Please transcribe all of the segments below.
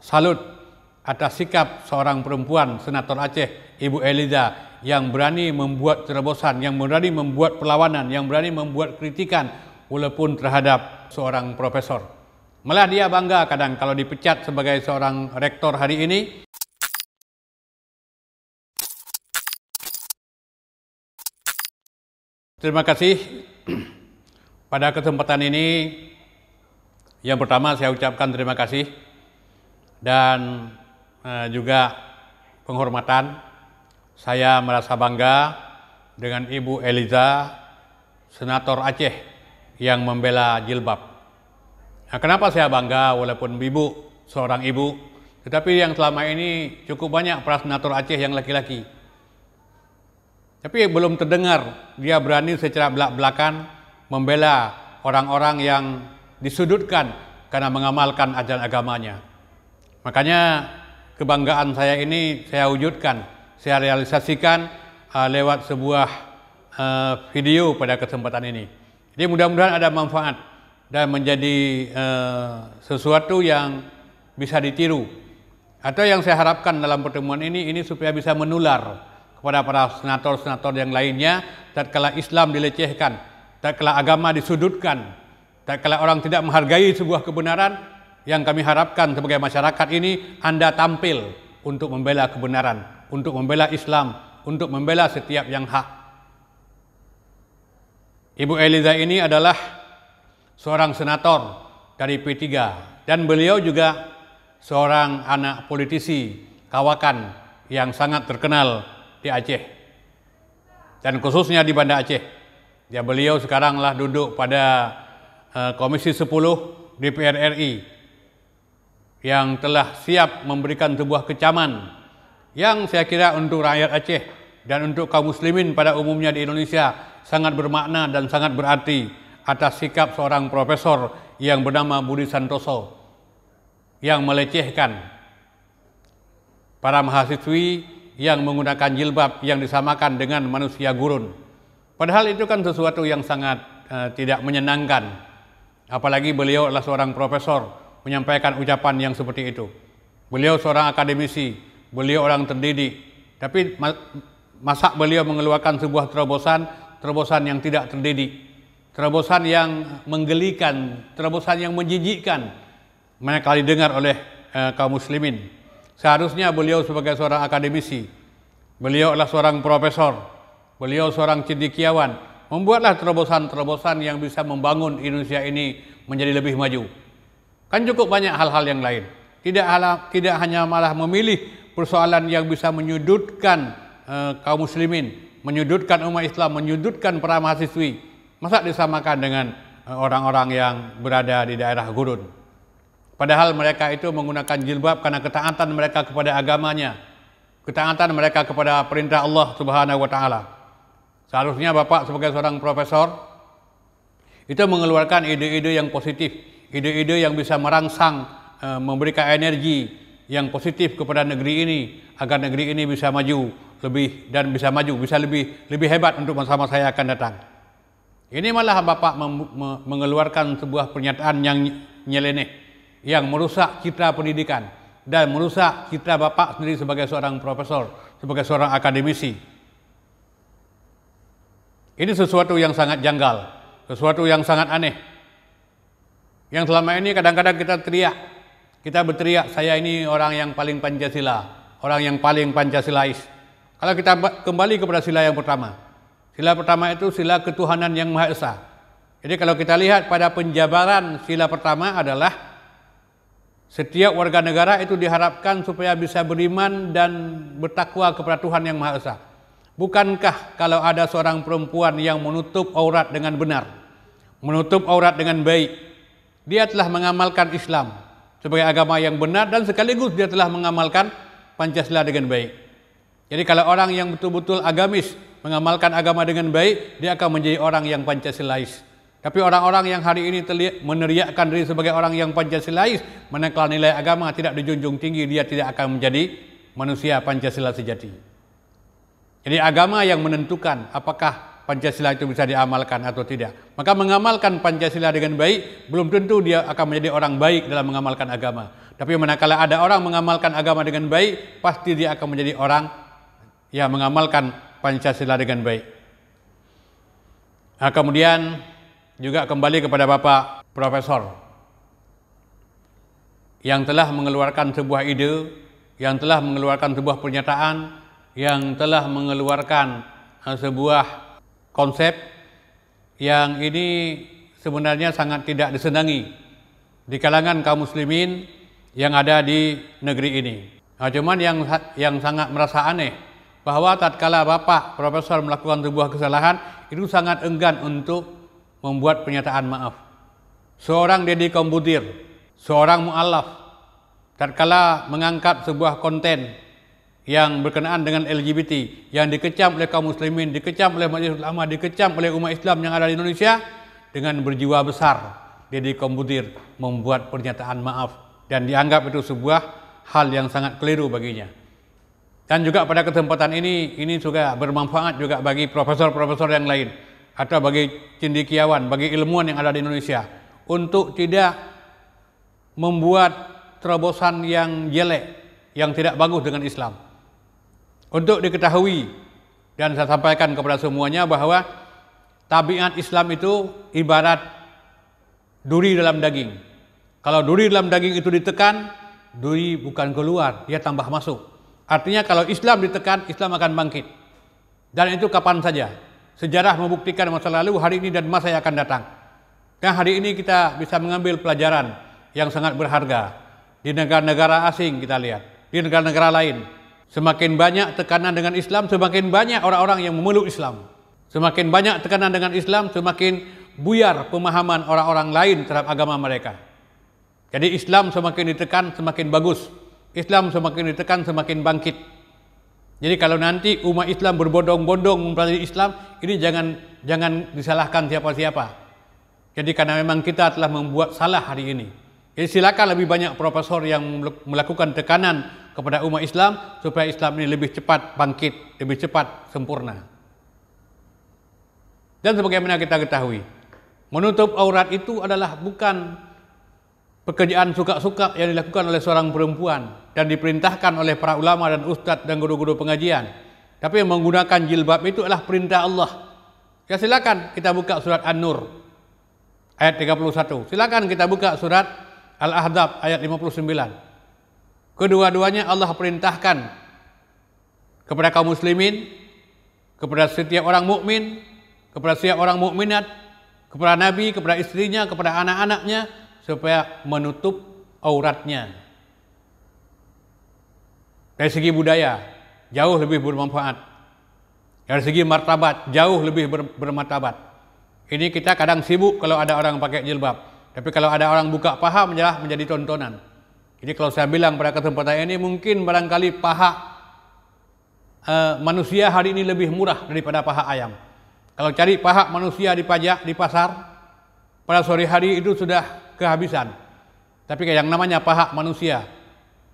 salut atas sikap seorang perempuan senator Aceh, Ibu Eliza, yang berani membuat terobosan, yang berani membuat perlawanan, yang berani membuat kritikan walaupun terhadap seorang profesor. Malah dia bangga kadang kalau dipecat sebagai seorang rektor hari ini. Terima kasih. Pada kesempatan ini, yang pertama saya ucapkan terima kasih dan juga penghormatan. Saya merasa bangga dengan Ibu Eliza, senator Aceh yang membela jilbab. Nah, kenapa saya bangga walaupun ibu, seorang ibu, tetapi yang selama ini cukup banyak para senator Aceh yang laki-laki. Tapi belum terdengar dia berani secara belak-belakan membela orang-orang yang disudutkan karena mengamalkan ajaran agamanya. Makanya kebanggaan saya ini saya wujudkan, saya realisasikan lewat sebuah video pada kesempatan ini. Jadi mudah-mudahan ada manfaat dan menjadi sesuatu yang bisa ditiru. Atau yang saya harapkan dalam pertemuan ini supaya bisa menular kepada para senator-senator yang lainnya, tatkala Islam dilecehkan, tatkala agama disudutkan, tatkala orang tidak menghargai sebuah kebenaran, yang kami harapkan sebagai masyarakat ini Anda tampil untuk membela kebenaran, untuk membela Islam, untuk membela setiap yang hak. Ibu Eliza ini adalah seorang senator dari P3 dan beliau juga seorang anak politisi kawakan yang sangat terkenal di Aceh dan khususnya di Banda Aceh. Ya, beliau sekaranglah duduk pada Komisi 10 DPR RI yang telah siap memberikan sebuah kecaman yang saya kira untuk rakyat Aceh dan untuk kaum muslimin pada umumnya di Indonesia sangat bermakna dan sangat berarti atas sikap seorang profesor yang bernama Budi Santoso yang melecehkan para mahasiswi yang menggunakan jilbab yang disamakan dengan manusia gurun. Padahal itu kan sesuatu yang sangat tidak menyenangkan. Apalagi beliau adalah seorang profesor menyampaikan ucapan yang seperti itu. Beliau seorang akademisi, beliau orang terdidik. Tapi masa beliau mengeluarkan sebuah terobosan yang tidak terdidik, terobosan yang menggelikan, terobosan yang menjijikkan manakala didengar oleh kaum muslimin. Seharusnya beliau sebagai seorang akademisi, beliau adalah seorang profesor, beliau seorang cendekiawan, membuatlah terobosan-terobosan yang bisa membangun Indonesia ini menjadi lebih maju. Kan cukup banyak hal-hal yang lain. Tidak hanya malah memilih persoalan yang bisa menyudutkan kaum muslimin, menyudutkan umat Islam, menyudutkan para mahasiswi. Masa disamakan dengan orang-orang yang berada di daerah gurun? Padahal mereka itu menggunakan jilbab karena ketaatan mereka kepada agamanya, ketaatan mereka kepada perintah Allah Subhanahu wa Ta'ala. Seharusnya Bapak sebagai seorang profesor itu mengeluarkan ide-ide yang positif, ide-ide yang bisa merangsang, memberikan energi yang positif kepada negeri ini agar negeri ini bisa maju lebih dan bisa maju, bisa lebih hebat untuk masa-masa yang akan datang. Ini malah Bapak mengeluarkan sebuah pernyataan yang nyeleneh, yang merusak citra pendidikan dan merusak citra Bapak sendiri sebagai seorang profesor, sebagai seorang akademisi. Ini sesuatu yang sangat janggal, sesuatu yang sangat aneh. Yang selama ini kadang-kadang kita berteriak, saya ini orang yang paling Pancasila, orang yang paling Pancasilais. Kalau kita kembali kepada sila yang pertama, sila pertama itu sila ketuhanan yang Maha Esa. Jadi kalau kita lihat pada penjabaran sila pertama adalah setiap warga negara itu diharapkan supaya bisa beriman dan bertakwa kepada Tuhan yang Maha Esa. Bukankah kalau ada seorang perempuan yang menutup aurat dengan benar, menutup aurat dengan baik, dia telah mengamalkan Islam sebagai agama yang benar dan sekaligus dia telah mengamalkan Pancasila dengan baik. Jadi kalau orang yang betul-betul agamis mengamalkan agama dengan baik, dia akan menjadi orang yang Pancasilais. Tapi orang-orang yang hari ini meneriakkan diri sebagai orang yang Pancasilais, manakala nilai agama tidak dijunjung tinggi, dia tidak akan menjadi manusia Pancasila sejati. Jadi agama yang menentukan apakah Pancasila itu bisa diamalkan atau tidak. Maka mengamalkan Pancasila dengan baik belum tentu dia akan menjadi orang baik dalam mengamalkan agama. Tapi manakala ada orang mengamalkan agama dengan baik, pasti dia akan menjadi orang yang mengamalkan Pancasila dengan baik. Nah, kemudian juga kembali kepada Bapak Profesor yang telah mengeluarkan sebuah ide, yang telah mengeluarkan sebuah pernyataan, yang telah mengeluarkan sebuah konsep yang ini sebenarnya sangat tidak disenangi di kalangan kaum muslimin yang ada di negeri ini. Nah, cuman yang sangat merasa aneh bahwa tatkala Bapak Profesor melakukan sebuah kesalahan, itu sangat enggan untuk membuat pernyataan maaf. Seorang Deddy Kombudir, seorang mu'alaf, tatkala mengangkat sebuah konten yang berkenaan dengan LGBT, yang dikecam oleh kaum muslimin, dikecam oleh majelis ulama, dikecam oleh umat Islam yang ada di Indonesia, dengan berjiwa besar Deddy Kombudir membuat pernyataan maaf, dan dianggap itu sebuah hal yang sangat keliru baginya. Dan juga pada kesempatan ini juga bermanfaat juga bagi profesor-profesor yang lain, atau bagi cendekiawan, bagi ilmuwan yang ada di Indonesia, untuk tidak membuat terobosan yang jelek, yang tidak bagus dengan Islam. Untuk diketahui, dan saya sampaikan kepada semuanya bahwa tabiat Islam itu ibarat duri dalam daging. Kalau duri dalam daging itu ditekan, duri bukan keluar, dia tambah masuk. Artinya kalau Islam ditekan, Islam akan bangkit. Dan itu kapan saja. Sejarah membuktikan masa lalu, hari ini, dan masa yang akan datang. Dan hari ini kita bisa mengambil pelajaran yang sangat berharga. Di negara-negara asing kita lihat, di negara-negara lain, semakin banyak tekanan dengan Islam, semakin banyak orang-orang yang memeluk Islam. Semakin banyak tekanan dengan Islam, semakin buyar pemahaman orang-orang lain terhadap agama mereka. Jadi Islam semakin ditekan, semakin bagus. Islam semakin ditekan, semakin bangkit. Jadi kalau nanti umat Islam berbondong-bondong mempelajari Islam, ini jangan disalahkan siapa-siapa. Jadi karena memang kita telah membuat salah hari ini. Jadi silakan lebih banyak profesor yang melakukan tekanan kepada umat Islam supaya Islam ini lebih cepat bangkit, lebih cepat sempurna. Dan sebagaimana kita ketahui, menutup aurat itu adalah bukan pekerjaan suka-suka yang dilakukan oleh seorang perempuan dan diperintahkan oleh para ulama dan ustadz dan guru-guru pengajian. Tapi menggunakan jilbab itu adalah perintah Allah. Ya silakan kita buka surat An-Nur ayat 31. Silakan kita buka surat Al-Ahzab ayat 59. Kedua-duanya Allah perintahkan kepada kaum muslimin, kepada setiap orang mukmin, kepada setiap orang mukminat, kepada Nabi, kepada istrinya, kepada anak-anaknya, supaya menutup auratnya. Dari segi budaya jauh lebih bermanfaat, dari segi martabat jauh lebih bermartabat. Ini kita kadang sibuk kalau ada orang pakai jilbab, tapi kalau ada orang buka paha menjadi tontonan. Jadi kalau saya bilang pada kesempatan ini, mungkin barangkali paha manusia hari ini lebih murah daripada paha ayam. Kalau cari paha manusia dipajak di pasar, pada sore hari itu sudah kehabisan. Tapi yang namanya paha manusia,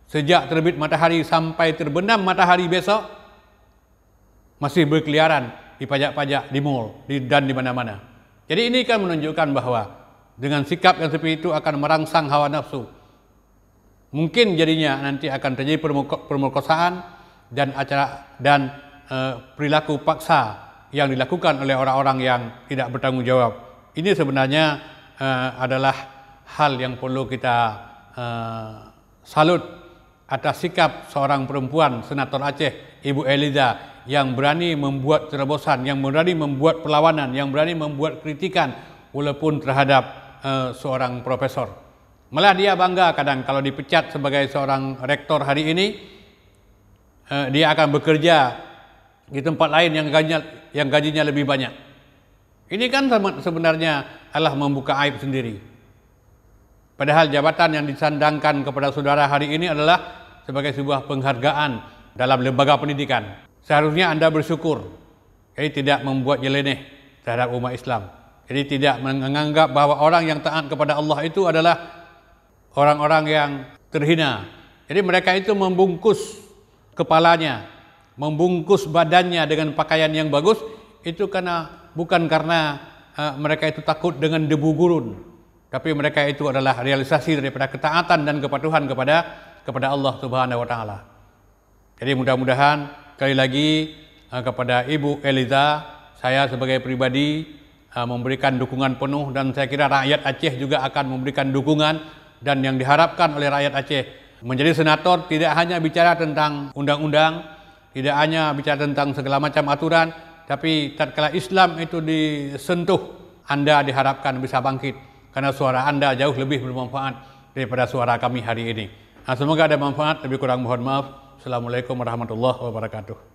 sejak terbit matahari sampai terbenam matahari besok, masih berkeliaran di pajak-pajak, di mall, dan di mana-mana. Jadi ini kan menunjukkan bahwa dengan sikap yang seperti itu akan merangsang hawa nafsu. Mungkin jadinya nanti akan terjadi pemerkosaan dan perilaku paksa yang dilakukan oleh orang-orang yang tidak bertanggung jawab. Ini sebenarnya adalah hal yang perlu kita salut atas sikap seorang perempuan, Senator Aceh, Ibu Eliza, yang berani membuat terobosan, yang berani membuat perlawanan, yang berani membuat kritikan walaupun terhadap seorang profesor. Malah dia bangga kadang kalau dipecat sebagai seorang rektor hari ini, dia akan bekerja di tempat lain yang gajinya lebih banyak. Ini kan sebenarnya adalah membuka aib sendiri. Padahal jabatan yang disandangkan kepada saudara hari ini adalah sebagai sebuah penghargaan dalam lembaga pendidikan. Seharusnya Anda bersyukur, jadi tidak membuat nyeleneh terhadap umat Islam. Jadi tidak menganggap bahwa orang yang taat kepada Allah itu adalah orang-orang yang terhina. Jadi mereka itu membungkus kepalanya, membungkus badannya dengan pakaian yang bagus, itu bukan karena mereka itu takut dengan debu gurun, tapi mereka itu adalah realisasi daripada ketaatan dan kepatuhan kepada Allah Subhanahu wa taala. Jadi mudah-mudahan sekali lagi kepada Ibu Eliza, saya sebagai pribadi memberikan dukungan penuh, dan saya kira rakyat Aceh juga akan memberikan dukungan, dan yang diharapkan oleh rakyat Aceh menjadi senator tidak hanya bicara tentang undang-undang, tidak hanya bicara tentang segala macam aturan, tapi tatkala Islam itu disentuh, Anda diharapkan bisa bangkit, karena suara Anda jauh lebih bermanfaat daripada suara kami hari ini. Semoga ada manfaat, lebih kurang mohon maaf. Assalamualaikum warahmatullahi wabarakatuh.